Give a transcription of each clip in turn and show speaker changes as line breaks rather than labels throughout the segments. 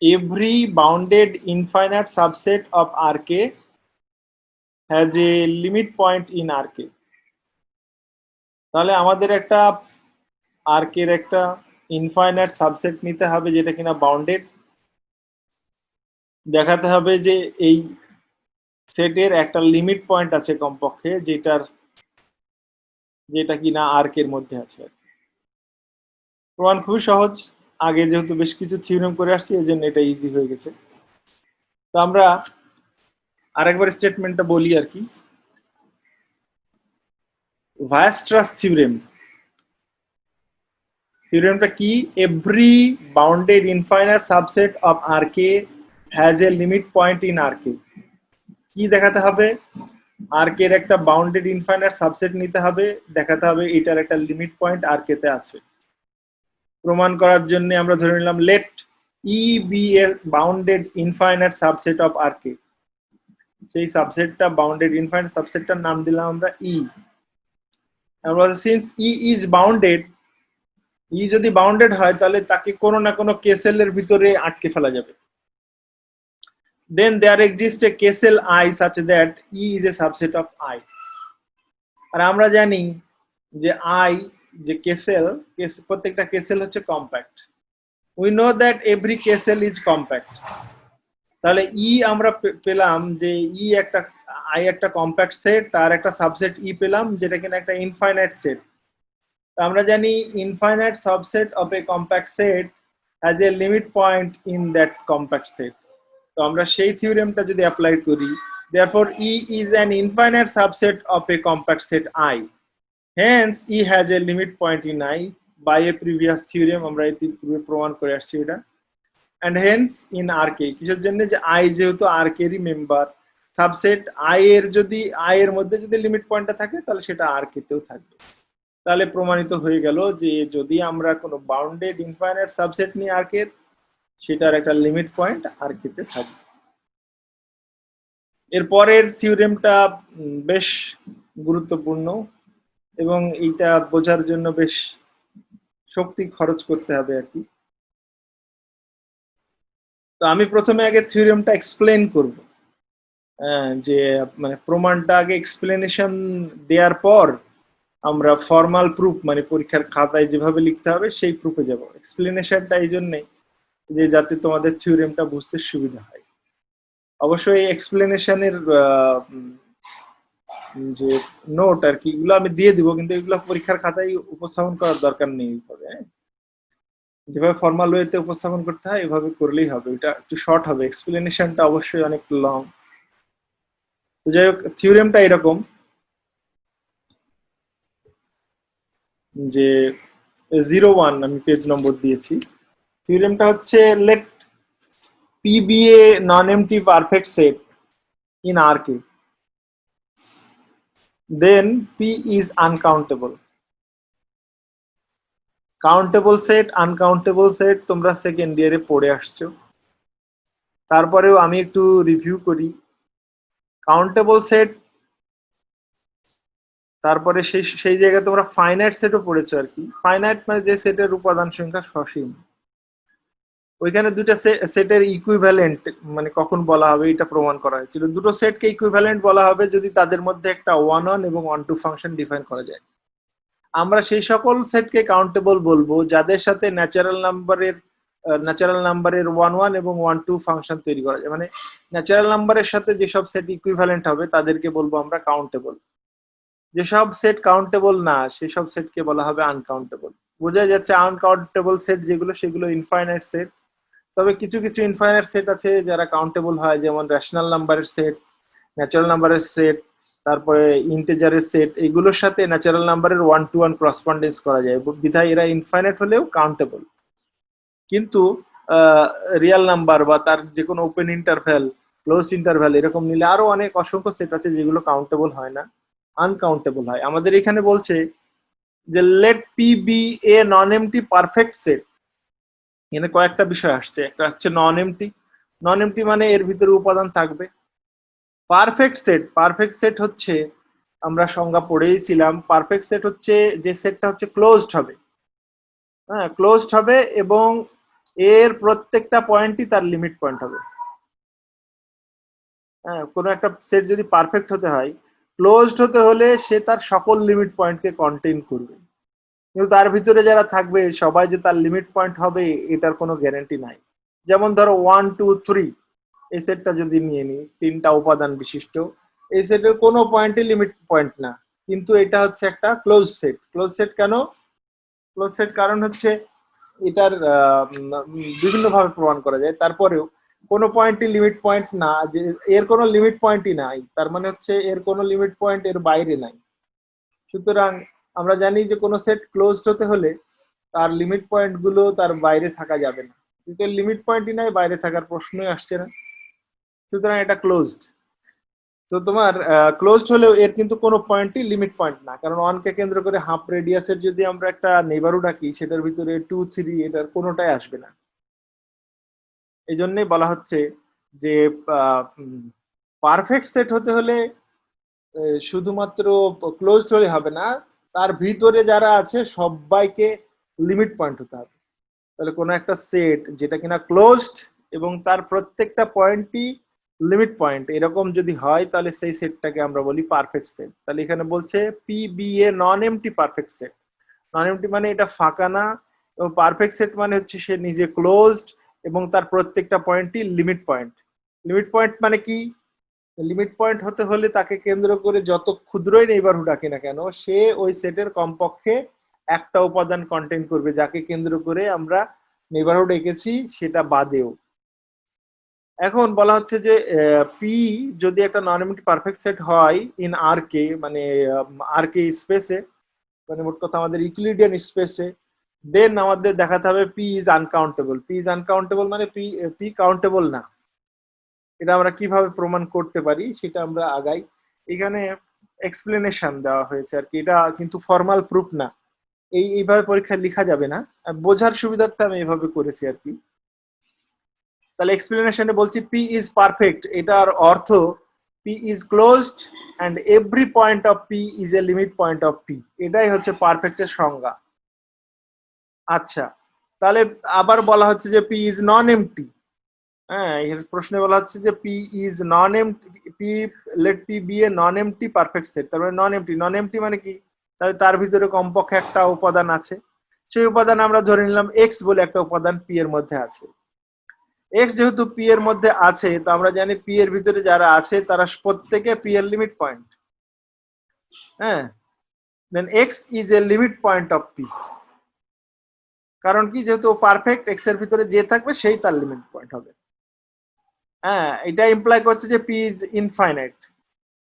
every bounded infinite subset of Rk has a limit point in Rk. তাহলে আমাদের একটা Rk এর একটা ইনফাইনাইট সাবসেট নিতে হবে যেটা কিনা বাউন্ডেড, দেখাতে হবে যে এই সেটের একটা লিমিট পয়েন্ট আছে কমপক্ষে যেটা কিনা Rk এর মধ্যে আছে। প্রমাণ খুবই সহজ, আগে যেহেতু বেশ কিছু থিওরেম করে আসছি এই জন্য এটা ইজি হয়ে গেছে। তো আমরা আরেকবার স্টেটমেন্টটা বলি আর কি। ভায়াস্ট্রাস থিওরেমটা কি? Every bounded infinite subset of Rk has a limit point in Rk। কি দেখাতে হবে? Rk এর একটা বাউন্ডেড ইনফাইনাইট সাবসেট নিতে হবে, দেখাতে হবে এটার একটা লিমিট পয়েন্ট Rk তে আছে। প্রমাণ করার জন্য আমরা ধরে নিলাম let E be a bounded infinite subset of Rk। সেই সাবসেটটা বাউন্ডেড ইনফাইনাইট সাবসেটটার নাম দিলাম আমরা ই। আমরা সিন্স ই ইজ বাউন্ডেড, ই যদি বাউন্ডেড হয় তাহলে তাকে কোনো না কোনো কেসেল এর ভিতরে আটকে ফেলা যাবে। Then there exists a Kessel I such that E is a subset of I. আর আমরা জানি যে I যে কেসেল, প্রত্যেকটা কেসেল হচ্ছে compact. We know that every Kessel is compact. তাহলে ই আমরা পেলাম যে ই একটা আই একটা কম্প্যাক্ট সেট, তার একটা সাবসেট ই পেলাম যেটা কিনা একটা ইনফাইনাইট সেট। আমরা জানি infinite subset of A compact set has a limit point in that compact set. তো আমরা সেই থিওরেমটা যদি অ্যাপ্লাই করি, therefore E is an infinite subset of a compact set I. Hence E has a limit point in I by a previous theorem, আমরা এই পূর্বে প্রমাণ করে আসছি এটা। And hence in Rk, কিসের জন্য? যে I যেহেতু Rk এরই মেম্বার, সাবসেট I এর যদি I এর মধ্যে যদি লিমিট পয়েন্টটা থাকে তাহলে সেটা Rk তেও থাকবে। তাহলে প্রমাণিত হয়ে গেল যে যদি আমরা কোনো বাউন্ডেড ইনফাইনাইট সাবসেট নিই Rk এর, সেটার একটা লিমিট পয়েন্ট Rk তে থাকবে। এরপরের থিওরেমটা বেশ গুরুত্বপূর্ণ এবং এইটা বোঝার জন্য বেশ শক্তি খরচ করতে হবে আর কি। তো আমি প্রথমে আগে থিওরেমটা এক্সপ্লেন করব, যে মানে প্রমাণটা আগে এক্সপ্লেনেশন দেওয়ার পর আমরা ফর্মাল প্রুফ মানে পরীক্ষার খাতায় যেভাবে লিখতে হবে সেই প্রুফে যাব। এক্সপ্লেনেশনটা এই জন্যে যে যাতে তোমাদের থিওরেমটা বুঝতে সুবিধা হয়। অবশ্যই এক্সপ্লেনেশনের যে নোট আর কি এগুলো আমি দিয়ে দিব, কিন্তু এগুলো পরীক্ষার খাতায় উপস্থাপন করার দরকার নেই। যেভাবে ফর্মাল ওয়েতে উপস্থাপন করতে হয় এভাবে করলেই হবে, এটা একটু শর্ট হবে, এক্সপ্লেনেশনটা অবশ্যই অনেক লং। তো যাই হোক, থিওরেমটা এরকম যে 01 আমি পেজ নম্বর দিয়েছি। থিওরেমটা হচ্ছে let P be a non empty perfect set in Rk, then P is uncountable. Countable set uncountable set তোমরা সেকেন্ড ইয়ারে পড়ে আসছো, তারপরেও আমি একটু রিভিউ করি। কাউন্টেবল সেট, তারপরে সেই জায়গায় তোমরা ফাইনাইট সেটও পড়েছো আর কি। ফাইনাইট মানে যে সেটের উপাদান সংখ্যা সসীম, ওইখানে দুটো সেটের ইকুইভ্যালেন্ট মানে কখন বলা হবে এটা প্রমাণ করা হয়েছিল। দুটো সেটকে ইকুইভ্যালেন্ট বলা হবে যদি তাদের মধ্যে একটা 1 এবং 1 2 ফাংশন ডিফাইন করা যায়। আমরা সেই সকল সেটকে কাউন্টেবল বলবো যাদের সাথে ন্যাচারাল নাম্বারের 1 1 এবং 1 2 ফাংশন তৈরি করা যায়। মানে ন্যাচারাল নাম্বারের সাথে যেসব সেট ইকুইভ্যালেন্ট হবে তাদেরকে বলবো আমরা কাউন্টেবল। যেসব সেট কাউন্টেবল না সেসব সেটকে বলা হবে আনকাউন্টেবল। বোঝা যাচ্ছে আনকাউন্টেবল সেট যেগুলো সেগুলো ইনফাইনাইট সেট। তবে কিছু কিছু ইনফাইনাইট সেট আছে যারা কাউন্টেবল হয়, যেমন রেশনাল নাম্বারের সেট, ন্যাচারাল নাম্বারের সেট, তারপরে ইন্টিজারের সেট, এগুলোর সাথে ন্যাচারাল নাম্বারের 1 to 1 করসপন্ডেন্স করা যায়, বিধায় এরা ইনফাইনাইট হলেও কাউন্টেবল। কিন্তু রিয়েল নাম্বার বা তার যে কোনো ওপেন ইন্টারভ্যাল, ক্লোজড ইন্টারভ্যাল এরকম নিলে আরো অনেক অসংখ্য সেট আছে যেগুলো কাউন্টেবল হয় না, আনকাউন্টেবল হয়। আমাদের এখানে বলছে যে late P be a non empty perfect set. এখানে কয়েকটা বিষয় আসছে, একটা হচ্ছে নন এমটি। নন এমটি মানে এর ভিতরে উপাদান থাকবে। পারফেক্ট সেট হচ্ছে, আমরা সংজ্ঞা পড়েইছিলাম, পারফেক্ট সেট হচ্ছে যে সেটটা হচ্ছে ক্লোজড হবে। হ্যাঁ, ক্লোজড হবে এবং এর প্রত্যেকটা পয়েন্টই তার লিমিট পয়েন্ট হবে। হ্যাঁ, কোনো একটা সেট যদি পারফেক্ট হতে হয়, ক্লোজড হতে হলে সে তার সকল লিমিট পয়েন্টকে কন্টেইন করবে, কিন্তু তার ভিতরে যারা থাকবে সবাই যে তার লিমিট পয়েন্ট হবে এটার কোনো গ্যারান্টি নাই। যেমন ধরো 1 2 3, এই সেটটা যদি নিয়ে নিই, তিনটা উপাদান বিশিষ্ট, এই সেটের কোনো পয়েন্টই লিমিট পয়েন্ট না, কিন্তু এটা হচ্ছে একটা ক্লোজ সেট। ক্লোজ সেট কেন? ক্লোজ সেট কারণ হচ্ছে এটার বিভিন্ন ভাবে প্রমাণ করা যায়, তারপরেও কোনো পয়েন্টই লিমিট পয়েন্ট না, যে এর কোনো লিমিট পয়েন্টই নাই, তার মানে হচ্ছে এর কোনো লিমিট পয়েন্ট এর বাইরে নাই। সুতরাং আমরা জানি যে কোনো সেট ক্লোজড হতে হলে তার লিমিট পয়েন্ট গুলো তার বাইরে থাকা যাবে না, কিন্তু এর লিমিট পয়েন্টই নাই, বাইরে থাকার প্রশ্নই আসছে না, সুতরাং এটা ক্লোজড। তো তোমার ক্লোজড হলেও এর কিন্তু কোনো পয়েন্টই লিমিট পয়েন্ট না, কারণ ওয়ানকে কেন্দ্র করে হাফ রেডিয়াসের যদি আমরা একটা নেইবারহুড আঁকি, সেটার ভিতরে 2 3 এটার কোনোটাই আসবে না। এই জন্যই বলা হচ্ছে যে পারফেক্ট সেট হতে হলে শুধুমাত্র ক্লোজড হলে হবে না, তার ভিতরে যারা আছে সবাইকে লিমিট পয়েন্ট হতে হবে। তাহলে কোনো একটা সেট যেটা কিনা ক্লোজড এবং তার প্রত্যেকটা পয়েন্টই লিমিট পয়েন্ট এরকম যদি হয়, তাহলে সেই সেটটাকে আমরা বলি পারফেক্ট সেট। তাহলে এখানে বলছে P be a non empty perfect set. Non empty মানে এটা ফাঁকা না, এবং পারফেক্ট সেট মানে হচ্ছে সে নিজে ক্লোজড এবং তার প্রত্যেকটা পয়েন্টই লিমিট পয়েন্ট। লিমিট পয়েন্ট মানে কি? লিমিট পয়েন্ট হতে হলে তাকে কেন্দ্র করে যত ক্ষুদ্রই নেইবারহুড আঁকি না কেন, সে ওই সেটের কমপক্ষে একটা উপাদান কন্টেইন করবে যাকে কেন্দ্র করে আমরা নেইবারহুড এঁকেছি, সেটা বাদেও। এখন বলা হচ্ছে যে পি যদি একটা নন ইউনিটি পারফেক্ট সেট হয় ইন আর কে, মানে আর কে স্পেসে, মানে মোট কথা আমাদের ইউক্লিডিয়ান স্পেসে, দেন আমাদের দেখাতে হবে P is uncountable. P is uncountable মানে পি পি কাউন্টেবল না। এটা আমরা কিভাবে প্রমাণ করতে পারি সেটা আমরা আগাই। এখানে এক্সপ্লেনেশন দেওয়া হয়েছে আর কি, এটা কিন্তু ফর্মাল প্রুফ না, এইভাবে পরীক্ষায় লেখা যাবে না, বোঝার সুবিধার্থে আমি এইভাবে করেছি আর কি। তাহলে এক্সপ্লেনেশনে বলছি পি ইজ পারফেক্ট, এটার অর্থ P is closed and every point of P is a limit point of P. এটাই হচ্ছে পারফেক্টের সংজ্ঞা। আচ্ছা, তাহলে আবার বলা হচ্ছে যে পি ইজ নন এমটি। হ্যাঁ, এর প্রশ্নে বলা হচ্ছে যে P is non empty, P let P be a non empty perfect set. তার মানে নন এমটি, নন এমটি মানে কি? তাহলে তার ভিতরে কমপক্ষে একটা উপাদান আছে, সেই উপাদান আমরা ধরে নিলাম এক্স বলে একটা উপাদান পি এর মধ্যে আছে। এক্স যেহেতু পি এর মধ্যে আছে, তো আমরা জানি পি এর ভিতরে যারা আছে তারা প্রত্যেকে পি এর লিমিট পয়েন্ট। হ্যাঁ, then x is a limit point of P. কারণ কি? যেহেতু পারফেক্ট, এক্স এর ভিতরে যে থাকবে সেই তার লিমিট পয়েন্ট হবে। হ্যাঁ, এটা ইমপ্লাই করছে যে পি ইজ ইনফাইনাইট।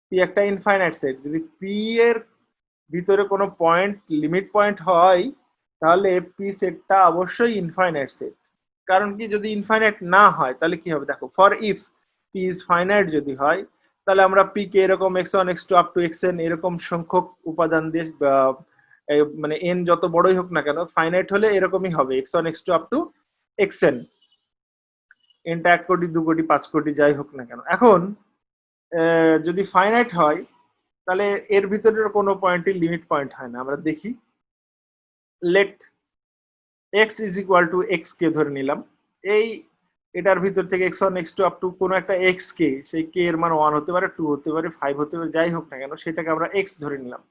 পি একটা ইনফাইনাইট সেট। যদি পি এর ভিতরে কোনো পয়েন্ট লিমিট পয়েন্ট হয়, তাহলে পি সেটটা অবশ্যই ইনফাইনাইট সেট। কারণ কি? যদি ইনফাইনাইট না হয় তাহলে কি হবে দেখো, for if P is finite যদি হয়, তাহলে আমরা পি কে এরকম x1 x2 up to xn এরকম সংখ্যক উপাদান দিয়ে মানে এন যত বড়ই হোক না কেন, ফাইনাইট হলে এরকমই হবে x1 x2 up to xn। এনটা 1 কোটি 2 কোটি 5 কোটি যাই হোক না কেন। এখন যদি ফাইনাইট হয়, তাহলে এর ভিতরের কোনো পয়েন্টই লিমিট পয়েন্ট হয় না। আমরা দেখি, let x is equal to x কে ধরে নিলাম। এই এটার ভিতর থেকে x1 x2 আপ টু কোনো একটা এক্স কে, সেই কে এর মান 1 হতে পারে, 2 হতে পারে, 5 হতে পারে, যাই হোক না কেন, সেটাকে আমরা এক্স ধরে নিলাম।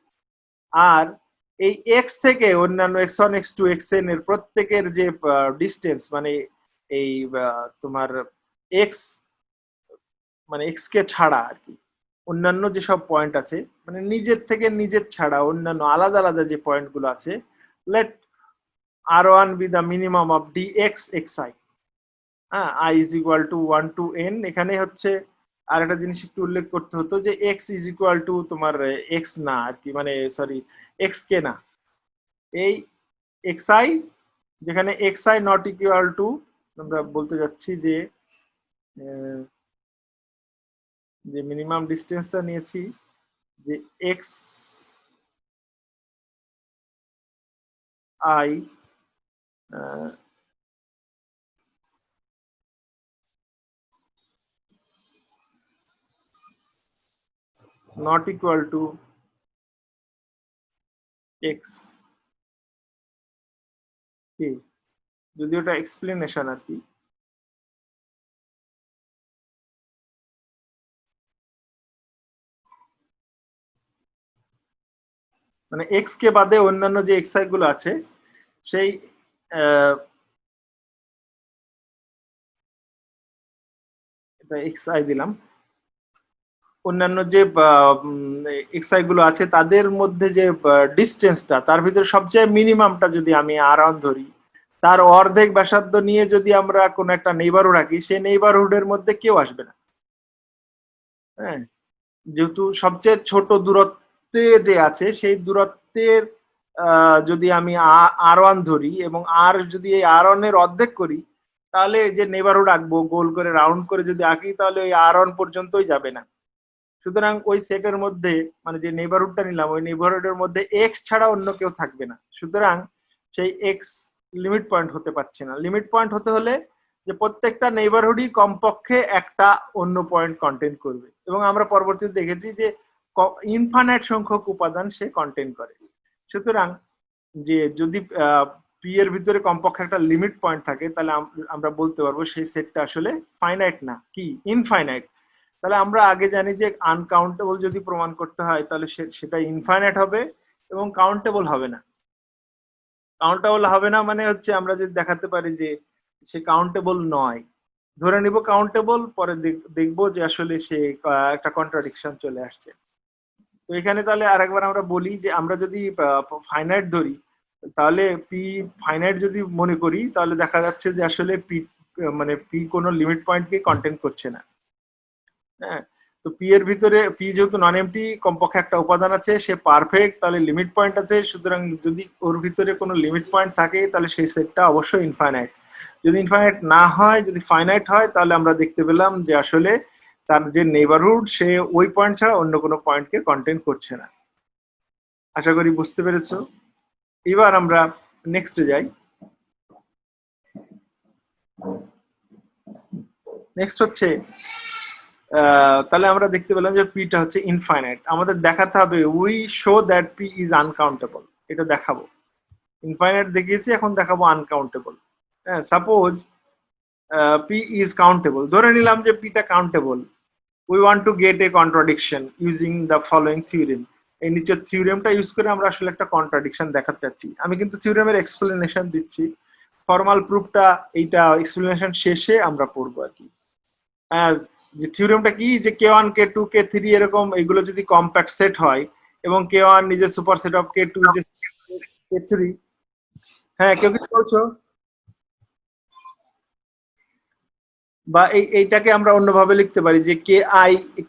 আর এই এক্স থেকে অন্যান্য x1 x2 xn এর প্রত্যেকের যে ডিস্টেন্স, মানে এই তোমার এক্স, মানে এক্স কে ছাড়া আর কি অন্যান্য যেসব পয়েন্ট আছে, মানে নিজের থেকে নিজের ছাড়া অন্যান্য আলাদা আলাদা যে পয়েন্ট গুলো আছে, let r one be the minimum of d x x i. হ্যাঁ, i is equal to 1 to n. এখানে হচ্ছে আর একটা জিনিস একটু উল্লেখ করতে হতো যে এক্স ইজ ইকুয়াল টু তোমার এক্স না আর কি, মানে সরি, এক্স কে না, এই এক্স আই, যেখানে x I not equal to, আমরা বলতে যাচ্ছি যে যে মিনিমাম ডিস্টেন্সটা নিয়েছি, যে x I not equal to x k। যদি ওটা এক্সপ্লেনেশন আর কি। মানে এক্স কে বাদে অন্যান্য যে এক্সআই গুলো আছে সেই এটা এক্সআই দিলাম, অন্যান্য যে এক্সআই গুলো আছে তাদের মধ্যে যে ডিস্টেন্সটা তার ভিতরে সবচেয়ে মিনিমামটা যদি আমি আর1 ধরি, তার অর্ধেক ব্যাসার্ধ নিয়ে যদি আমরা কোনো একটা নেইবারহুড আঁকি, সেই নেইবারহুডের মধ্যে কেউ আসবে না। হ্যাঁ, যেহেতু সবচেয়ে ছোট দূরত্বে যে আছে সেই দূরত্বের যদি আমি আর1 ধরি এবং আর যদি এই আর1 এর অর্ধেক করি, তাহলে যে নেইবারহুড আঁকবো গোল করে রাউন্ড করে যদি আঁকি, তাহলে ওই আর1 পর্যন্তই যাবে না। সুতরাং ওই সেটের মধ্যে মানে যে নেইবারহুডটা নিলাম ওই নেইবারহুডের মধ্যে এক্স ছাড়া অন্য কেউ থাকবে না। সুতরাং সেই এক্স লিমিট পয়েন্ট হতে পারছে না। লিমিট পয়েন্ট হতে হলে যে প্রত্যেকটা নেইবারহুডই কমপক্ষে একটা অন্য পয়েন্ট কন্টেন্ট করবে, এবং আমরা পরবর্তীতে দেখেছি যে ইনফাইনাইট সংখ্যক উপাদান সে কন্টেন্ট করে। সুতরাং যে যদি পি এর ভিতরে কমপক্ষে একটা লিমিট পয়েন্ট থাকে, তাহলে আমরা বলতে পারবো সেই সেটটা আসলে ফাইনাইট না, কি ইনফাইনাইট। তাহলে আমরা আগে জানি যে আনকাউন্টেবল যদি প্রমাণ করতে হয় তাহলে সেটা ইনফাইনাইট হবে এবং কাউন্টেবল হবে না। কাউন্টেবল হবে না মানে হচ্ছে আমরা যদি দেখাতে পারি যে সে কাউন্টেবল নয়, ধরে নিব কাউন্টেবল, পরে দেখবো যে আসলে সে একটা কন্ট্রাডিকশন চলে আসছে। তো এখানে তাহলে আরেকবার আমরা বলি যে আমরা যদি ফাইনাইট ধরি, তাহলে পি ফাইনাইট যদি মনে করি, তাহলে দেখা যাচ্ছে যে আসলে পি মানে পি কোনো লিমিট পয়েন্টকে কন্টেন্ট করছে না। হ্যাঁ, তো পি এর ভিতরে পি যেহেতু নন এমটি, কমপক্ষে একটা উপাদান আছে, সে পারফেক্ট, তাহলে লিমিট পয়েন্ট আছে। সুতরাং যদি ওর ভিতরে কোনো লিমিট পয়েন্ট থাকে তাহলে সেই সেটটা অবশ্যই ইনফাইনাইট। যদি ইনফাইনাইট না হয়, যদি ফাইনাইট হয়, তাহলে আমরা দেখতে পেলাম যে আসলে তার যে নেইবারহুড সে ওই পয়েন্ট ছাড়া অন্য কোনো পয়েন্টকে কন্টেন্ট করছে না। আশা করি বুঝতে পেরেছো। এবার আমরা নেক্সটে যাই। নেক্সট হচ্ছে তাহলে আমরা দেখতে পেলাম যে পিটা হচ্ছে ইনফাইনাইট। আমাদের দেখাতে হবে we show that P is uncountable, এটা দেখাবো। ইনফাইনাইট দেখিয়েছি, এখন দেখাবো আনকাউন্টেবল। হ্যাঁ, সাপোজ পি ইজ কাউন্টেবল, ধরে নিলাম যে পিটা countable. We want to get A contradiction using the following theorem. এই নিচের থিওরেমটা ইউজ করে আমরা আসলে একটা কন্ট্রাডিকশন দেখাতে চাচ্ছি। আমি কিন্তু থিওরেমের এক্সপ্লেনেশন দিচ্ছি, ফর্মাল প্রুফটা এইটা এক্সপ্লেনেশন শেষে আমরা পড়বো আর কি। যে থিওরেমটা কি, যে k1 k2 k3 এরকম এগুলো যদি কম্প্যাক্ট সেট হয় এবং k1 নিজে super set of k2 k3। হ্যাঁ, কেউ কিছু বলছো? বা এইটাকে আমরা অন্যভাবে লিখতে পারি যে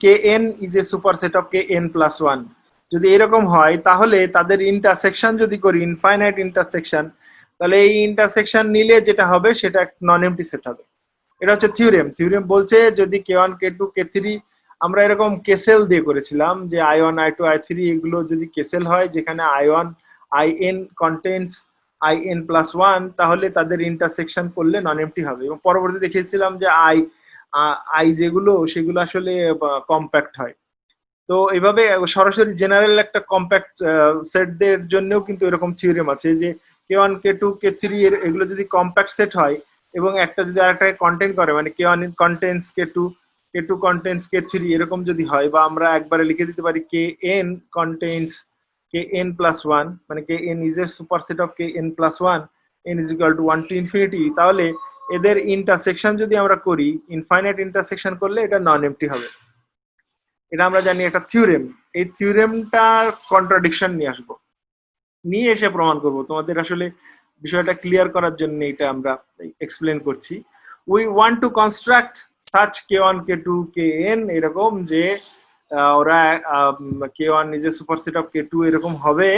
kn is a super set of kn+1। যদি এরকম হয় তাহলে তাদের ইন্টারসেকশন যদি করি, ইনফাইনাইট ইন্টারসেকশন, তাহলে এই ইন্টারসেকশন নিলে যেটা হবে সেটা নন এমটি সেট হবে। এটা হচ্ছে থিওরেম। থিওরেম বলছে যদি k1 k2 k3, আমরা এরকম কেসেল দিয়ে করেছিলাম যে i1 i2 i3 এগুলো যদি কেসেল হয়, যেখানে i1 in কন্টেন্টস in+1, তাহলে তাদের ইন্টারসেকশন করলে নন এমটি হবে। এবং পরবর্তী দেখিয়েছিলাম যে আই যেগুলো সেগুলো আসলে কম্প্যাক্ট হয়। তো এইভাবে সরাসরি জেনারেল একটা কম্প্যাক্ট সেটদের জন্যও কিন্তু এরকম থিওরেম আছে যে k1 k2 k3 এগুলো যদি কম্প্যাক্ট সেট হয় এবং একটা যদি আরেকটাকে কন্টেন্ট করে, মানে k1 contents k2, k2 contents k3 এরকম যদি হয়, বা আমরা একবারে লিখে দিতে পারি kn কন্টেন্টস kn+1, মানে kn is a super set of kn+1, n is equal to 1 to infinity, তাহলে এদের ইন্টারসেকশন যদি আমরা করি, ইনফাইনাইট ইন্টারসেকশন করলে এটা নন এমটি হবে। এটা আমরা জানি একটা থিওরেম। এই থিওরেমটার কন্ট্রাডিকশন নিয়ে আসবো, নিয়ে এসে প্রমাণ করব। তোমাদের আসলে বিষয়টা ক্লিয়ার করার জন্য এটা আমরা এক্সপ্লেন করছি। We want to construct such k1 k2 kn এরকম যে ওরা k1 is a super set of k2 এরকম হবে,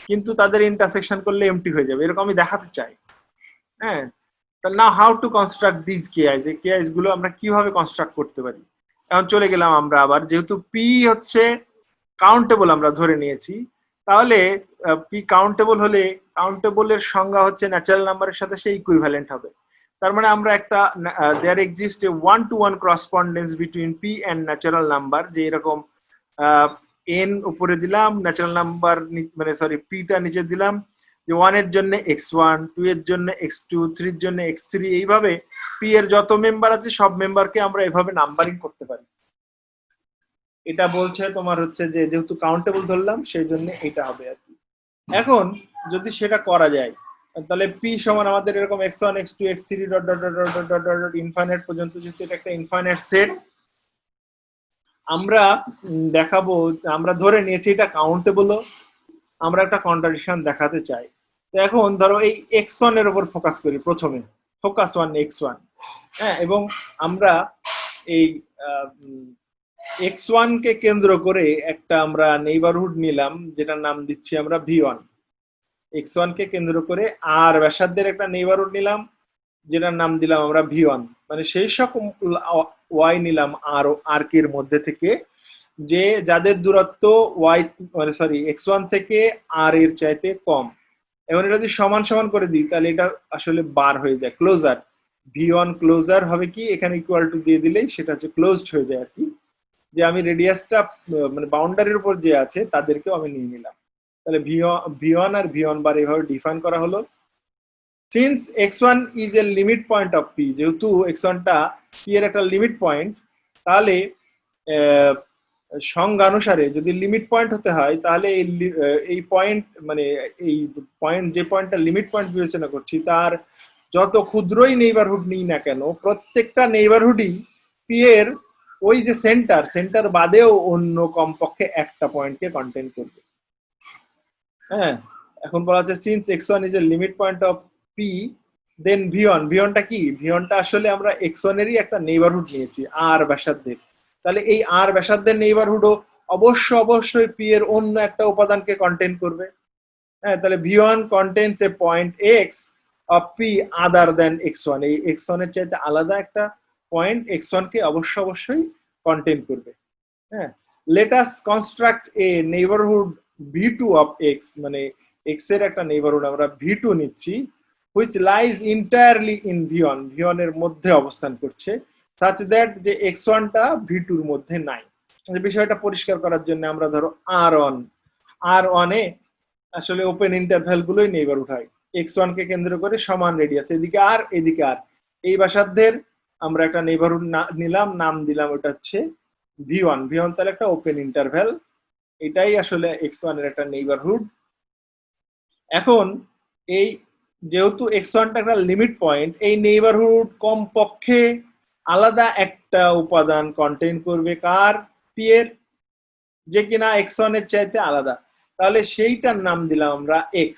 কিন্তু তাদের ইন্টারসেকশন করলে এমটি হয়ে যাবে, এরকম আমি দেখাতে চাই। হ্যাঁ, না হাউ টু কনস্ট্রাক্ট দিস কেআইস, এই কেআইস গুলো আমরা কিভাবে কনস্ট্রাক্ট করতে পারি। এখন চলে গেলাম আমরা আবার, যেহেতু পি হচ্ছে কাউন্টেবল আমরা ধরে নিয়েছি, তাহলে পি কাউন্টেবল হলে কাউন্টেবলের সংজ্ঞা হচ্ছে ন্যাচারাল নাম্বারের সাথে সে ইকুইভ্যালেন্ট হবে। তার মানে আমরা একটা there exist a 1-to-1 correspondence between P and natural number, যে এরকম এন উপরে দিলাম, ন্যাচারাল নাম্বার মানে সরি পিটা নিচে দিলাম, যে 1 এর জন্য x1, 2 এর জন্য x2, 3 এর জন্য x3, এইভাবে পি এর যত মেম্বার আছে সব মেম্বারকে আমরা এভাবে নাম্বারিং করতে পারি। এটা বলছে তোমার হচ্ছে যে যেহেতু কাউন্টেবল ধরলাম সেই জন্য এটা হবে আর কি। এখন যদি সেটা করা যায় তাহলে পি সমান আমাদের এরকম x1, x2, x3 dot dot dot dot dot dot dot infinite পর্যন্ত, যেহেতু এটা একটা ইনফাইনাইট সেট, আমরা দেখাবো, আমরা ধরে নিয়েছি এটা কাউন্টেবলও, আমরা একটা কন্ট্রাডিকশন দেখাতে চাই। তো এখন ধরো এই x1 এর উপর ফোকাস করি প্রথমে, ফোকাস ওয়ান x1, হ্যাঁ, এবং আমরা এই x1 কে কেন্দ্র করে একটা আমরা নেইবারহুড নিলাম যেটার নাম দিচ্ছি আমরা v1। x1 কে কেন্দ্র করে আর ব্যাসার্ধের একটা নেইবারহুড নিলাম যেটার নাম দিলাম আমরা v1, মানে সেই সকল y নিলাম আর আর্ক এর মধ্যে থেকে যে যাদের দূরত্ব y মানে সরি x1 থেকে r এর চাইতে কম। এবার এটা যদি সমান সমান করে দিই তাহলে এটা আসলে বার হয়ে যায়, ক্লোজার। v1 ক্লোজার হবে কি, এখানে ইকুয়াল টু দিয়ে দিলেই সেটা হচ্ছে ক্লোজড হয়ে যায় আর কি, যে আমি রেডিয়াসটা মানে বাউন্ডারির উপর যে আছে তাদেরকেও আমি নিয়ে নিলাম। তাহলে v1 আর v1 বার এইভাবে ডিফাইন করা হলো। Since x1 is a limit point of p, যেহেতু x1 টা p এর একটা লিমিট পয়েন্ট, তাহলে সংজ্ঞানুসারে যদি লিমিট পয়েন্ট হতে হয় তাহলে এই পয়েন্ট মানে এই পয়েন্ট যে পয়েন্টটা লিমিট পয়েন্ট বিবেচনা করছি তার যত ক্ষুদ্রই নেইবারহুড নিই না কেন প্রত্যেকটা নেইবারহুডই পি এর ওই যে সেন্টার বাদেও অন্য কমপক্ষে একটা পয়েন্টকে কন্টেইন করবে। হ্যাঁ, এখন বলা হচ্ছে since x1 is a limit point of P then v1 টা কি, v1 টা আসলে আমরা x1 এরই একটা নেইবারহুড নিয়েছি আর ব্যাসার্ধের, তাহলে এই আর ব্যাসার্ধের নেইবারহুডও অবশ্যই পি এর অন্য একটা উপাদানকে কন্টেইন করবে। হ্যাঁ, তাহলে v1 contains a point x of p other than x1, এই x1 এর চাইতে আলাদা একটা পয়েন্ট x1 কে অবশ্যই কন্টেইন করবে। হ্যাঁ, let us construct A neighbourhood v2 of x, মানে x এর একটা নেইবারহুড আমরা v2 নিচ্ছি, which lies entirely in v1 এর মধ্যে অবস্থান করছে, such that যে x1 টা v2 এর মধ্যে নাই। এই বিষয়টা পরিষ্কার করার জন্য আমরা ধরো r1 এ আসলে ওপেন ইন্টারভ্যাল গুলোই নেইবারহুড হয়, x1 কে কেন্দ্র করে সমান রেডিয়াস, এদিকে আর এদিকে আর, এই ব্যাসার্ধের আমরা একটা নেইবারহুড নিলাম, নাম দিলাম ওটা হচ্ছে v1 তাহলে একটা ওপেন ইন্টারভ্যাল, এটাই আসলে x1 এর একটা নেইবারহুড। এখন এই যেহেতু x1 টা একটা লিমিট পয়েন্ট, এই নেইবারহুড কমপক্ষে আলাদা একটা উপাদান কন্টেইন করবে কার, পি এর, যে কিনা x1 এর চাইতে আলাদা, তাহলে সেইটার নাম দিলাম আমরা x।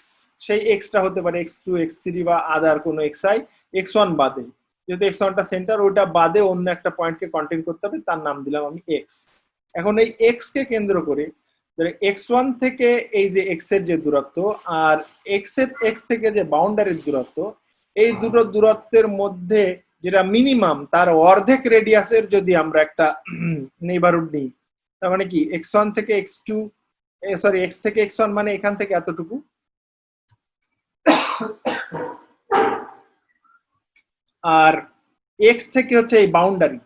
সেই x টা হতে পারে x2, x3 বা আদার কোনো xi, x1 বাদে, যেহেতু x1 টা সেন্টার, ওইটা বাদে অন্য একটা পয়েন্টকে কন্টেইন করতে হবে, তার নাম দিলাম আমি x। এখন এই x কে কেন্দ্র করে x1 থেকে এই যে x এর যে দূরত্ব আর x থেকে যে বাউন্ডারির দূরত্ব, এই দুটো দূরত্বের মধ্যে যেটা মিনিমাম তার অর্ধেক রেডিয়াসের যদি আমরা একটা নেইবারহুড নিই, তার মানে কি x1 থেকে x2 সরি x থেকে x1 মানে এখান থেকে এতটুকু, আর x থেকে হচ্ছে এই বাউন্ডারি,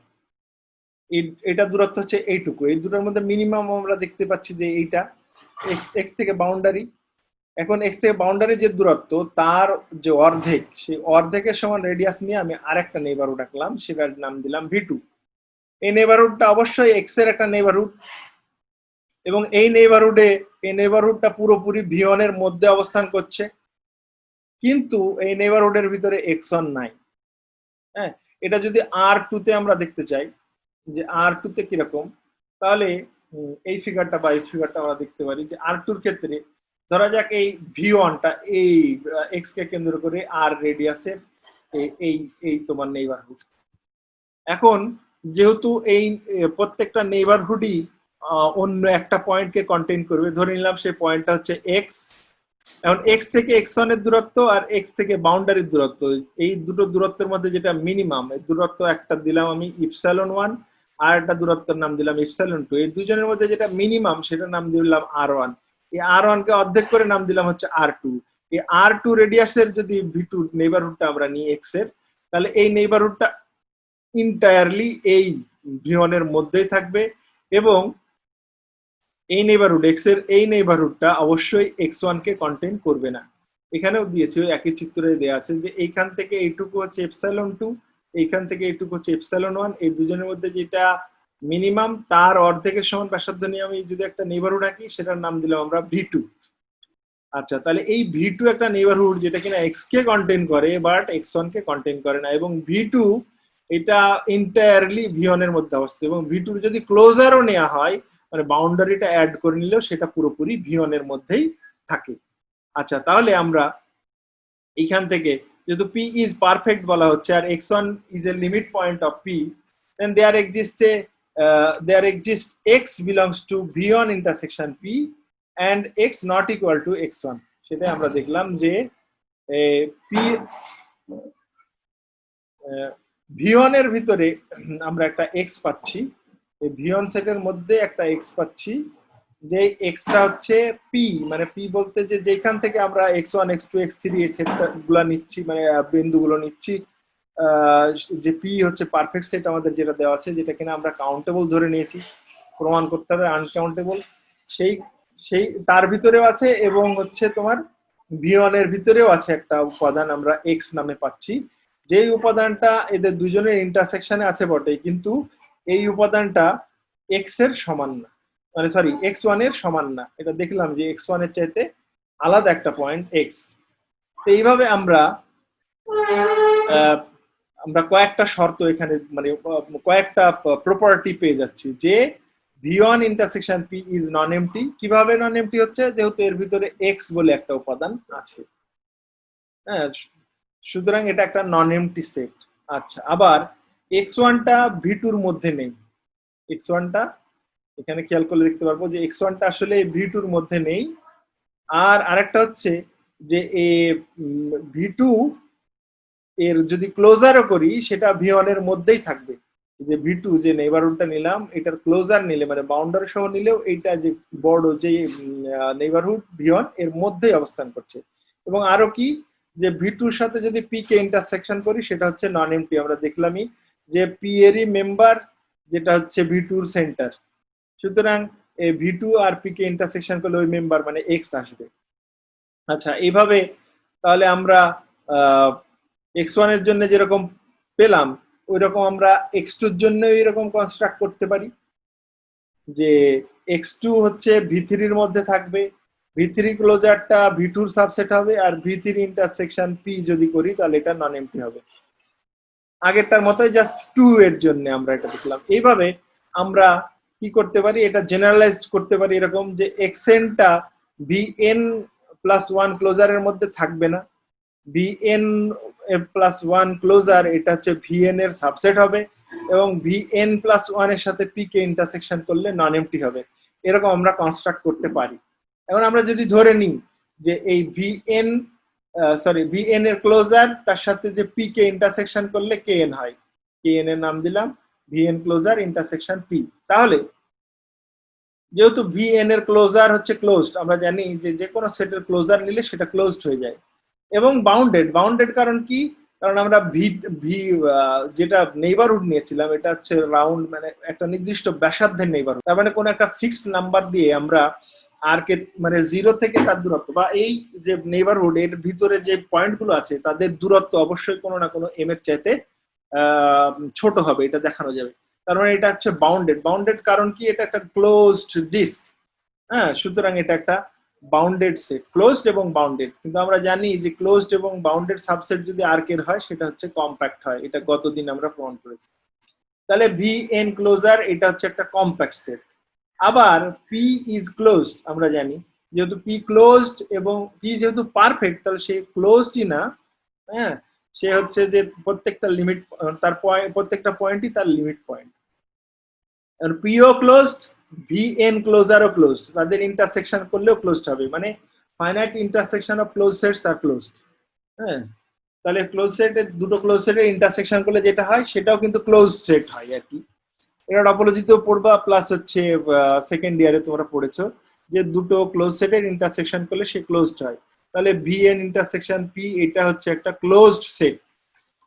এটা দূরত্ব হচ্ছে এইটুকু, এই দুটোর মধ্যে মিনিমাম আমরা দেখতে পাচ্ছি যে এইটা x থেকে বাউন্ডারি। এখন x থেকে বাউন্ডারি যে দূরত্ব তার যে অর্ধেক, সেই অর্ধেকের সমান রেডিয়াস নিয়ে আমি আরেকটা নেইবারহুড আঁকলাম, সেটার নাম দিলাম v2। এই নেইবারহুডটা অবশ্যই x এর একটা নেইবারহুড, এবং এই নেইবারহুডটা পুরোপুরি v1 এর মধ্যে অবস্থান করছে, কিন্তু এই নেইবারহুডের ভিতরে x1 নাই। হ্যাঁ, এটা যদি r2 তে আমরা দেখতে চাই যে r2 তে কিরকম, তাহলে এই ফিগারটা বা এই ফিগারটা আমরা দেখতে পারি যে r2 এর ক্ষেত্রে ধরা যাক এই v1 টা এই x কে কেন্দ্র করে r রেডিয়াসের এই এই তোমার নেইবারহুড। এখন যেহেতু এই প্রত্যেকটা নেইবারহুডই অন্য একটা পয়েন্টকে কন্টেইন করবে, ধরে নিলাম সেই পয়েন্টটা হচ্ছে x। এখন x থেকে x1 এর দূরত্ব আর x থেকে বাউন্ডারির দূরত্ব, এই দুটো দূরত্বের মধ্যে যেটা মিনিমাম, এই দূরত্ব একটা দিলাম আমি ইপসিলন1, আর একটা দূরত্বের নাম দিলাম ইপসিলন2, এই দুজনের মধ্যে যেটা মিনিমাম সেটার নাম দিলাম r1। এই r1 কে অর্ধেক করে নাম দিলাম হচ্ছে r2। এই r2 রেডিয়াসের যদি v2 নেইবারহুডটা আমরা নিই x এর, তাহলে এই নেইবারহুডটা ইন্টায়ারলি এই v1 এর মধ্যেই থাকবে, এবং এই নেইবারহুড x এর এই নেইবারহুডটা অবশ্যই x1 কে কন্টেইন করবে না। এখানেও দিয়েছে, ওই একই চিত্রে দেওয়া আছে যে এইখান থেকে এইটুকু হচ্ছে এপসাইলন 2, এইখান থেকে এইটুকু হচ্ছে এপসাইলন 1, এই দুজনের মধ্যে যেটা মিনিমাম তার অর্ধেকের সমান ব্যাসার্ধ নিয়ে আমি যদি একটা নেইবারহুড আঁকি, সেটার নাম দিলাম আমরা V2। আচ্ছা, তাহলে এই V2 একটা নেইবারহুড যেটা কিনা x কে কন্টেইন করে বাট x1 কে কন্টেইন করে না, এবং V2 এটা এন্টায়ারলি V1 এর মধ্যে অবস্থিত, এবং V2 যদি ক্লোজারও নেওয়া হয়, মানে বাউন্ডারিটা অ্যাড করে নিলেও সেটা পুরোপুরি V1 এর মধ্যেই থাকে। আচ্ছা, তাহলে আমরা এইখান থেকে যেহেতু P ইজ পারফেক্ট বলা হচ্ছে আর x1 is a limit point of P, then there exists x belongs to V1 intersection P and x not equal to x1। সেটাই আমরা দেখলাম যে P V1 এর ভিতরে আমরা একটা x পাচ্ছি, এই V1 সেটের মধ্যে একটা x পাচ্ছি, যে এক্সটা হচ্ছে পি, মানে পি বলতে যে যেখান থেকে আমরা x1 x2 x3 এই সেটটা গুলা নিচ্ছি, মানে বিন্দুগুলো নিচ্ছি, যে পি হচ্ছে পারফেক্ট সেট আমাদের যেটা দেওয়া আছে, যেটা কিনা আমরা কাউন্টেবল ধরে নিয়েছি, প্রমাণ করতে হবে আনকাউন্টেবল, সেই সেই তার ভিতরেও আছে, এবং হচ্ছে তোমার V1 এর ভিতরেও আছে একটা উপাদান আমরা x নামে পাচ্ছি, যেই উপাদানটা এদের দুজনের ইন্টারসেকশনে আছে বটে, কিন্তু এই উপাদানটা x এর সমান না, মানে সরি x1 এর সমান না। এটা দেখলাম যে x1 এর চাইতে আলাদা একটা পয়েন্ট x। তো এইভাবে আমরা কয়েকটা শর্ত এখানে, মানে কয়েকটা প্রপার্টি পেয়ে যাচ্ছি যে V1 intersection P is non MT. কিভাবে নন এমটি হচ্ছে? যেহেতু এর ভিতরে x বলে একটা উপাদান আছে, হ্যাঁ, সুতরাং এটা একটা নন এমটি সেট। আচ্ছা, আবার x1 টা V2 এর মধ্যে নেই, x1 টা এখানে খেয়াল করলে দেখতে পারবো যে x1 টা আসলে V2 এর মধ্যে নেই। আর আরেকটা হচ্ছে যে V2 এর যদি ক্লোজারও করি সেটা V1 এর মধ্যেই থাকবে, যে V2 যে নেইবারহুডটা নিলাম এটার ক্লোজার নিলে, মানে বাউন্ডারি সহ নিলেও এইটা যে বড় যে নেইবারহুড V1 এর মধ্যেই অবস্থান করছে। এবং আরো কি, যে V2 এর সাথে যদি P কে ইন্টারসেকশন করি সেটা হচ্ছে নন এমটি। আমরা দেখলামই যে P এরই মেম্বার যেটা হচ্ছে V2 এর সেন্টার, সুতরাং এই V2 আর P কে ইন্টারসেকশন করলে ওই মেম্বার মানে x আসবে। আচ্ছা, এইভাবে তাহলে আমরা x1 এর জন্য যেরকম পেলাম ওই রকম আমরা x2 এর জন্য এরকম কনস্ট্রাক্ট করতে পারি, যে x2 হচ্ছে V3 এর মধ্যে থাকবে, V3 ক্লোজারটা V2 এর সাবসেট হবে, আর V3 ইন্টারসেকশন P যদি করি তাহলে এটা নন এমটি হবে। আগেরটার মতোই জাস্ট 2 এর জন্য আমরা এটা দেখলাম। এইভাবে আমরা কি করতে পারি, এটা জেনারেলাইজড করতে পারি এরকম যে xnটা Vn প্লাস 1 ক্লোজারের মধ্যে থাকবে না, Vn প্লাস 1 ক্লোজার এটা হচ্ছে Vn এর সাবসেট হবে, এবং Vn প্লাস 1 এর সাথে P কে ইন্টারসেকশন করলে নন এমটি হবে। এরকম আমরা কনস্ট্রাক্ট করতে পারি। এখন আমরা যদি ধরে নিই যে এই Vn এর ক্লোজার তার সাথে যে P কে ইন্টারসেকশন করলে Kn হয়, Kn এর নাম দিলাম Vn ক্লোজার ইন্টারসেকশন P। তাহলে যেহেতু Vn এর ক্লোজার হচ্ছে ক্লোজড, আমরা জানি যে যে কোনো সেটের ক্লোজার নিলে সেটা ক্লোজড হয়ে যায়, এবং বাউন্ডেড কারণ কি? কারণ আমরা ভি যেটা নেইবারহুড নিয়েছিলাম এটা হচ্ছে রাউন্ড, মানে একটা নির্দিষ্ট ব্যাসার্ধের নেইবারহুড, তার মানে কোনো একটা ফিক্সড নাম্বার দিয়ে আমরা আর কে, মানে 0 থেকে তার দূরত্ব, বা এই যে নেইবারহুড এর ভিতরে যে পয়েন্টগুলো আছে তাদের দূরত্ব অবশ্যই কোনো না কোনো এম এর চাইতে ছোট হবে, এটা দেখানো যাবে। তার মানে এটা হচ্ছে বাউন্ডেড কারণ কি? এটা একটা ক্লোজড ডিস্ক, হ্যাঁ, সুতরাং এটা একটা বাউন্ডেড সেট, ক্লোজড এবং বাউন্ডেড। কিন্তু আমরা জানি যে ক্লোজড এবং বাউন্ডেড সাবসেট যদি আর্কের হয় সেটা হচ্ছে কম্প্যাক্ট হয়, এটা গতদিন আমরা প্রমাণ করেছি। তাহলে Vn ক্লোজার এটা হচ্ছে একটা কম্প্যাক্ট সেট। আবার P ইজ ক্লোজড, আমরা জানি যেহেতু P ক্লোজড এবং P যেহেতু পারফেক্ট, তাহলে সে ক্লোজডই না, হ্যাঁ, সে হচ্ছে যে প্রত্যেকটা লিমিট, তার প্রত্যেকটা পয়েন্টই তার লিমিট পয়েন্ট। আর পিও ক্লোজড, Vn ক্লোজারও ক্লোজড, তাদের ইন্টারসেকশন করলেও ক্লোজড হবে, মানে finite intersection of close sets আর ক্লোজড। হ্যাঁ, তাহলে ক্লোজ সেটের দুটো ক্লোজ সেটের ইন্টারসেকশন করলে যেটা হয় সেটাও কিন্তু ক্লোজ সেট হয় আর কি। এটা টপোলজিতেও পড়বা, প্লাস হচ্ছে সেকেন্ড ইয়ারে তোমরা পড়েছো যে দুটো ক্লোজ সেটের ইন্টারসেকশন করলে সে ক্লোজড হয়। তাহলে Vn ইন্টারসেকশন P এটা হচ্ছে একটা ক্লোজড সেট।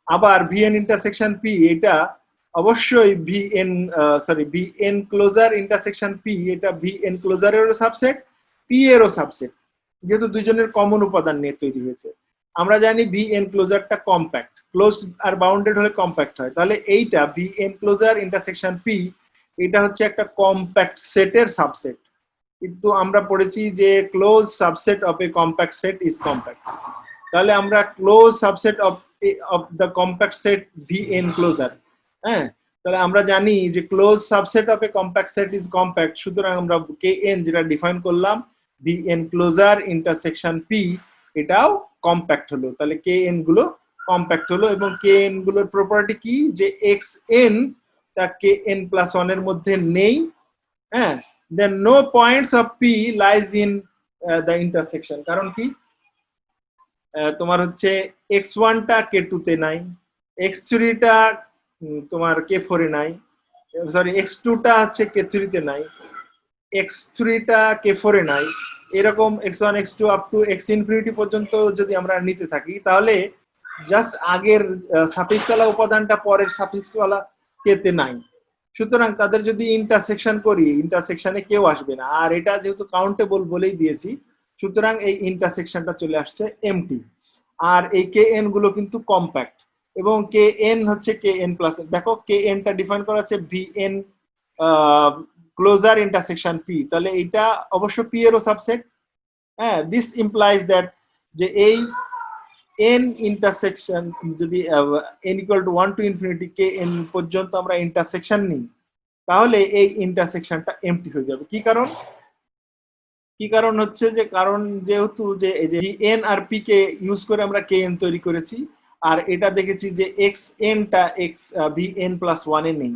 আবার Vn ইন্টারসেকশন P এটা অবশ্যই Vn ক্লোজার ইন্টারসেকশন P এটা Vn ক্লোজারেরও সাবসেট, P এরও সাবসেট। যেহেতু দুইজনের কমন উপাদান নিয়ে তৈরি হয়েছে। আমরা জানি ভি এনক্লোজারটা কম্প্যাক্ট, ক্লোজড আর বাউন্ডেড হলে কম্প্যাক্ট হয়, তাহলে এইটা ভি এনক্লোজার ইন্টারসেকশন পি, এটা হচ্ছে একটা কম্প্যাক্ট সেটের সাবসেট। কিন্তু আমরা পড়েছি যে close subset of A compact set is compact, তাহলে আমরা close subset of the compact set V enclosure. হ্যাঁ, তাহলে আমরা জানি যে close subset of A compact set is compact, সুতরাং আমরা কে এন যেটা ডিফাইন করলাম ভি এনক্লোজার ইন্টারসেকশন পি, এটাও কম্প্যাক্ট হলো। তাহলে কে এন গুলো কম্প্যাক্ট হলো, এবং কে এন গুলোর প্রপার্টি কি, যে এক্স এন তা কে এন প্লাস ওয়ান এর মধ্যে নেই। হ্যাঁ, then no points of P lies in the intersection. কারণ কি, তোমার হচ্ছে এক্স ওয়ানটা কে টু তে নাই, এক্স থ্রিটা তোমার কে ফোরে নাই, সরি এক্স টুটা হচ্ছে কে থ্রিতে নাই, এক্স থ্রিটা কে ফোরে নাই, এরকম x one x two up to x infinity পর্যন্ত যদি আমরা নিতে থাকি, তাহলে জাস্ট আগের সাফিক্সওয়ালা উপাদানটা পরের সাফিক্সওয়ালা কেতে নাই। সুতরাং তাদের যদি ইন্টারসেকশন করি, ইন্টারসেকশনে কেউ আসবে না, আর এটা যেহেতু কাউন্টেবল বলেই দিয়েছি, সুতরাং এই ইন্টারসেকশনটা চলে আসছে এমটি। আর এই কে এন গুলো কিন্তু কম্প্যাক্ট, এবং কে এন হচ্ছে কে এন প্লাস, দেখো কে এনটা ডিফাইন করা আছে V N closure intersection P, তাহলে এটা অবশ্য পি এরও সাবসেট। হ্যাঁ, দিস ইমপ্লাইজ দ্যাট যে এই এন ইন্টারসেকশন যদি N equal to 1 to infinity K N পর্যন্ত আমরা ইন্টারসেকশন নিই, তাহলে এই ইন্টারসেকশনটা এমটি হয়ে যাবে। কি কারণ, কি কারণ হচ্ছে যে কারণ যেহেতু যে এই যে এন আর পি কে ইউজ করে আমরা কে এন তৈরি করেছি, আর এটা দেখেছি যে এক্স এনটা X V N plus one এ নেই,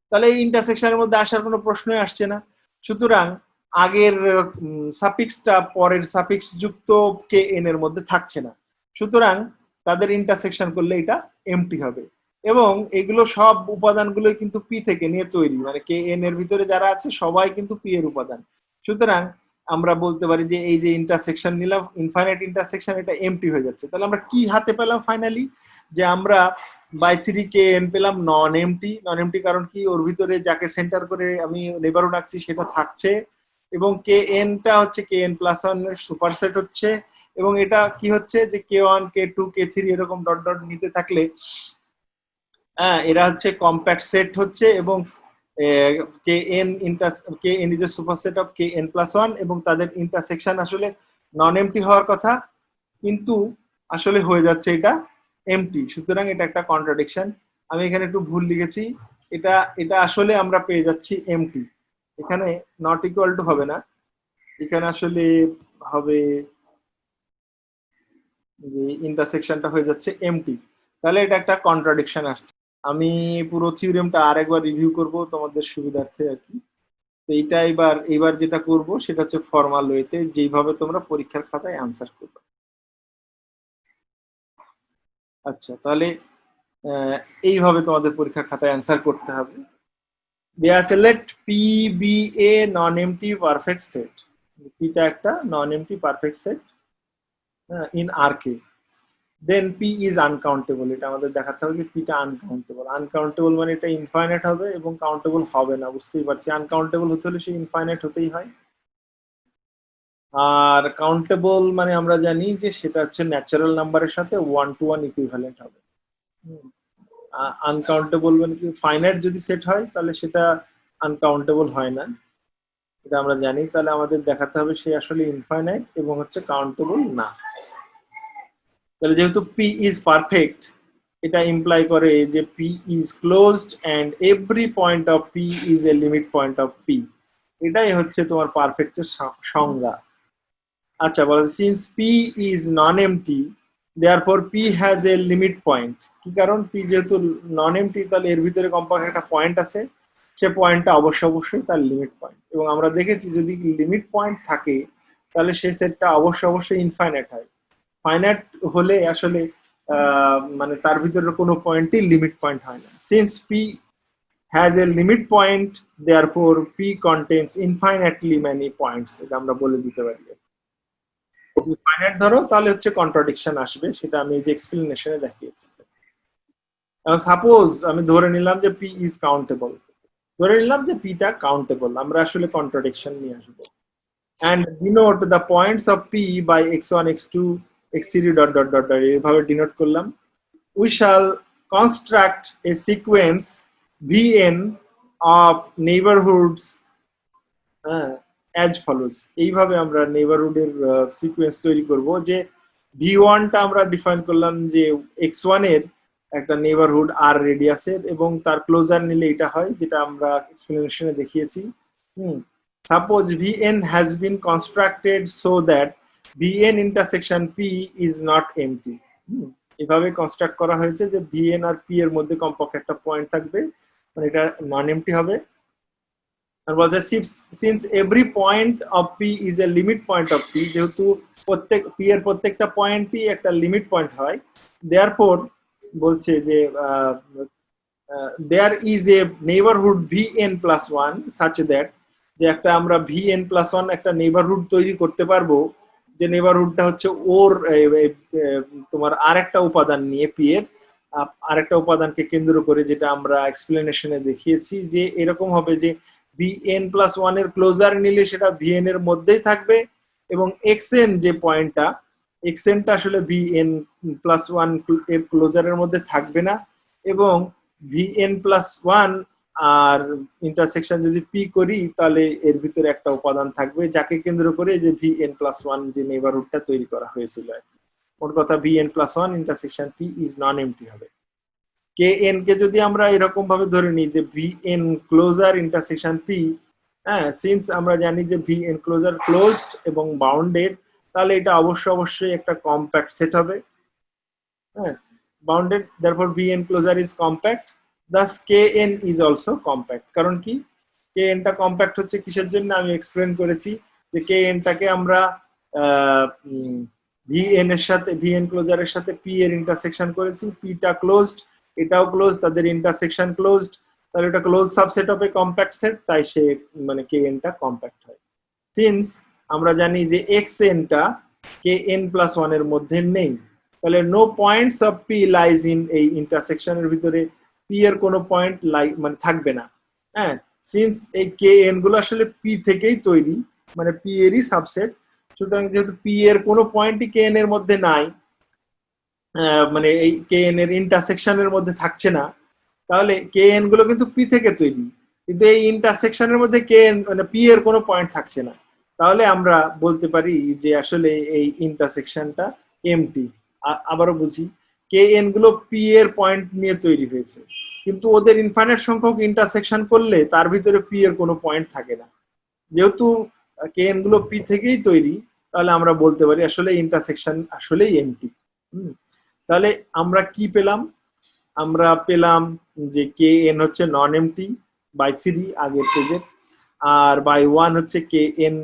তাহলে এই ইন্টারসেকশনের মধ্যে আসার কোনো প্রশ্নই আসছে না। সুতরাং আগের সাফিক্সটা পরের সাফিক্স যুক্ত কে এন এর মধ্যে থাকছে না, সুতরাং তাদের ইন্টারসেকশন করলে এটা এমটি হবে। এবং এগুলো সব উপাদানগুলোই কিন্তু পি থেকে নিয়ে তৈরি, মানে কে এন এর ভিতরে যারা আছে সবাই কিন্তু পি এর উপাদান। সুতরাং আমরা বলতে পারি যে এই যে ইন্টারসেকশন নিলাম, ইনফাইনাইট ইন্টারসেকশন, এটা এমটি হয়ে যাচ্ছে। তাহলে আমরা কি হাতে পেলাম ফাইনালি, যে আমরা বাই 3 কে এন পেলাম নন এমটি। নন এমটি কারণ কি, ওর ভিতরে যাকে সেন্টার করে আমি নেবারহুড রাখছি সেটা থাকছে, এবং কে এনটা হচ্ছে কে এন প্লাস ওয়ান এর সুপারসেট হচ্ছে, এবং এটা কি হচ্ছে যে কে ওয়ান কে টু কে থ্রি এরকম ডট ডট নিতে থাকলে হ্যাঁ এরা হচ্ছে কম্প্যাক্ট সেট হচ্ছে, এবং K N K N is a superset of K N plus one, এবং তাদের ইন্টারসেকশন আসলে নন এমটি হওয়ার কথা, কিন্তু আসলে হয়ে যাচ্ছে এটা এমটি। সুতরাং এটা একটা কন্ট্রাডিকশন। আমি এখানে একটু ভুল লিখেছি, এটা এটা আসলে আমরা পেয়ে যাচ্ছি এমটি, এখানে নট ইকুয়াল টু হবে না, এখানে আসলে হবে যে ইন্টারসেকশনটা হয়ে যাচ্ছে এমটি, তাহলে এটা একটা কন্ট্রাডিকশন আসছে। আমি পুরো থিওরেমটা আরেকবার রিভিউ করব তোমাদের সুবিধার্থে আর কি। তো এইটা এবার যেটা করব সেটা হচ্ছে ফর্মাল ওয়েতে, যেইভাবে তোমরা পরীক্ষার খাতায় আনসার করবে। আচ্ছা, তাহলে এইভাবে তোমাদের পরীক্ষার খাতায় অ্যান্সার করতে হবে। দেয়া আছে let P be a non empty perfect set, পিটা একটা non empty perfect set in R K, then P is uncountable. এটা আমাদের দেখাতে হবে যে পিটা আনকাউন্টেবল। আনকাউন্টেবল মানে এটা ইনফাইনাইট হবে এবং কাউন্টেবল হবে না, বুঝতেই পারছি। আনকাউন্টেবল হতে হলে সে ইনফাইনাইট হতেই হয়, আর কাউন্টেবল মানে আমরা জানি যে সেটা হচ্ছে ন্যাচারাল নাম্বারের সাথে 1 to 1 ইকুইভ্যালেন্ট হবে। আনকাউন্টেবল মানে কি, ফাইনাইট যদি সেট হয় তাহলে সেটা আনকাউন্টেবল হয় না, এটা আমরা জানি। তাহলে আমাদের দেখাতে হবে সে আসলে ইনফাইনাইট এবং হচ্ছে কাউন্টেবল না। তাহলে যেহেতু পি ইজ পারফেক্ট, এটা ইমপ্লাই করে যে P is closed and every point of P is a limit point of P, এটাই হচ্ছে তোমার পারফেক্টের সংজ্ঞা। আচ্ছা, বলো since P is non MT therefore P has a limit point. কি কারণ, পি যেহেতু নন এমটি, তাহলে এর ভিতরে কমপক্ষে একটা পয়েন্ট আছে, সে পয়েন্টটা অবশ্যই তার লিমিট পয়েন্ট। এবং আমরা দেখেছি যদি লিমিট পয়েন্ট থাকে তাহলে সেই সেটটা অবশ্যই ইনফাইনাইট হয়। ফাইনাইট হলে আসলে মানে তার ভিতরে কোনো পয়েন্টই লিমিট পয়েন্ট হয় না। Since P has a limit point therefore P contains infinitely many points, এটা আমরা বলে দিতে পারি। ফাইনাইট ধরো তাহলে হচ্ছে কন্ট্রাডিকশন আসবে, সেটা আমি এই যে এক্সপ্লেনেশনে দেখিয়েছি। সাপোজ আমি ধরে নিলাম যে পি ইজ কাউন্টেবল, ধরে নিলাম যে পিটা কাউন্টেবল, আমরা আসলে কন্ট্রাডিকশন নিয়ে আসবো। and denote the points of P by x1 x2 x3 dot dot dot dot এভাবে ডিনোট করলাম। We shall construct a sequence Vn of neighborhoods as follows. এইভাবে আমরা নেইবারহুডের সিকোয়েন্স তৈরি করব যে v1 টা আমরা ডিফাইন করলাম যে x1 এর একটা নেইবারহুড r রেডিয়াসের এবং তার ক্লোজার নিলে এটা হয় যেটা আমরা এক্সপ্লেনেশনে দেখিয়েছি। Suppose vn has been constructed so that vn intersection p is not empty. এভাবে কনস্ট্রাক্ট করা হয়েছে যে vn আর p এর মধ্যে কমপক্ষে একটা পয়েন্ট থাকবে, মানে এটা নন এমটি হবে। আর বলছে since every point of p is a limit point of p, যেহেতু প্রত্যেক p এর প্রত্যেকটা পয়েন্টই একটা লিমিট পয়েন্ট হয়, therefore বলছে যে there is a neighborhood vn plus 1 such that যে একটা আমরা vn plus 1 একটা নেইবারহুড তৈরি করতে পারবো, যে নেইবারহুডটা হচ্ছে ওর তোমার আরেকটা উপাদান নিয়ে p এর আরেকটা উপাদানকে কেন্দ্র করে, যেটা আমরা এক্সপ্লেনেশনে দেখিয়েছি যে এরকম হবে যে vn plus 1 এর ক্লোজার নিলে সেটা vn এর মধ্যেই থাকবে এবং xn যে পয়েন্টটা xn টা আসলে vn plus 1 এর ক্লোজারের মধ্যে থাকবে না, এবং vn plus 1 আর ইন্টারসেকশন যদি p করি তাহলে এর ভিতরে একটা উপাদান থাকবে যাকে কেন্দ্র করে যে vn plus 1 যে নেইবারহুডটা তৈরি করা হয়েছিল। মোট কথা vn plus 1 intersection p is non empty হবে। kn কে যদি আমরা এরকম ভাবে ধরে নিই যে vn closure intersection p, since আমরা জানি যে vn ক্লোজার ক্লোজড এবং বাউন্ডেড, তাহলে এটা অবশ্যই একটা কম্প্যাক্ট সেট হবে। Bounded, therefore vn closure is compact, thus kn is also compact। কারণ কি kn টা কম্প্যাক্ট হচ্ছে কিসের জন্য আমি এক্সপ্লেন করেছি যে kn টাকে আমরা vn এর সাথে vn ক্লোজারের সাথে p এর ইন্টারসেকশন করেছি, p টা ক্লোজড, এটাও ক্লোজ, তাদের ইন্টারসেকশন ক্লোজড, তাহলে এটা close subset of A compact set, তাই সে মানে kn টা কম্প্যাক্ট হয়। সিন্স আমরা জানি যে xn টা kn plus 1 এর মধ্যে নেই, তাহলে no points of p lies in এই ইন্টারসেকশনের ভিতরে p এর কোনো পয়েন্ট মানে থাকবে না। সিন্স এই kn গুলো আসলে p থেকেই তৈরি, মানে p এরই সাবসেট, সুতরাং যেহেতু p এর কোনো পয়েন্টই kn এর মধ্যে নাই, মানে এই kn এর ইন্টারসেকশনের মধ্যে থাকছে না, তাহলে kn গুলো কিন্তু p থেকে তৈরি, কিন্তু এই ইন্টারসেকশনের মধ্যে kn মানে p এর কোনো পয়েন্ট থাকছে না, তাহলে আমরা বলতে পারি যে আসলে এই ইন্টারসেকশনটা এমটি। আবারও বুঝি, kn গুলো p এর পয়েন্ট নিয়ে তৈরি হয়েছে, কিন্তু ওদের ইনফাইনাইট সংখ্যক ইন্টারসেকশন করলে তার ভিতরে p এর কোনো পয়েন্ট থাকে না। যেহেতু kn গুলো p থেকেই তৈরি, তাহলে আমরা বলতে পারি আসলে ইন্টারসেকশন আসলেই এমটি। তাহলে আমরা কি পেলাম? আমরা পেলাম যে kn হচ্ছে নন এমটি বাই 3 আগের পেজে, আর বাই 1 হচ্ছে kn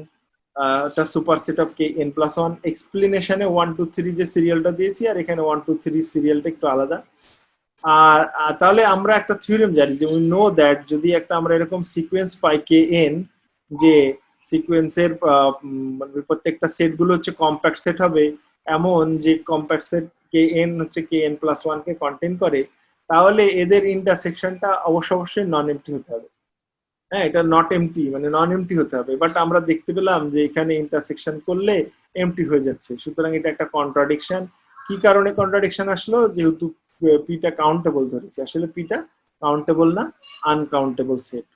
টা সুপারসেট অফ kn plus 1। এক্সপ্লেনেশনে 1 2 3 যে সিরিয়ালটা দিয়েছি আর এখানে 1 2 3 সিরিয়ালটা একটু আলাদা। আর তাহলে আমরা একটা থিওরেম জানি যে উই নো দ্যাট যদি একটা আমরা এরকম সিকোয়েন্স পাই kn, যে সিকোয়েন্সের প্রত্যেকটা সেট গুলো হচ্ছে কম্প্যাক্ট সেট হবে এমন যে কম্প্যাক্ট সেট kn হচ্ছে kn plus 1 কে কন্টেইন করে, তাহলে এদের ইন্টারসেকশনটা অবশ্যই নন এমটি হতে হবে। এটা নট এমটি মানে নন এমটি হতে হবে, বাট আমরা দেখতে পেলাম যে এখানে ইন্টারসেকশন করলে এমটি হয়ে যাচ্ছে, সুতরাং এটা একটা কন্ট্রাডিকশন। কি কারণে কন্ট্রাডিকশন আসলো? যেহেতু পিটা কাউন্টেবল ধরেছে, আসলে পিটা কাউন্টেবল না, আনকাউন্টেবল সেট।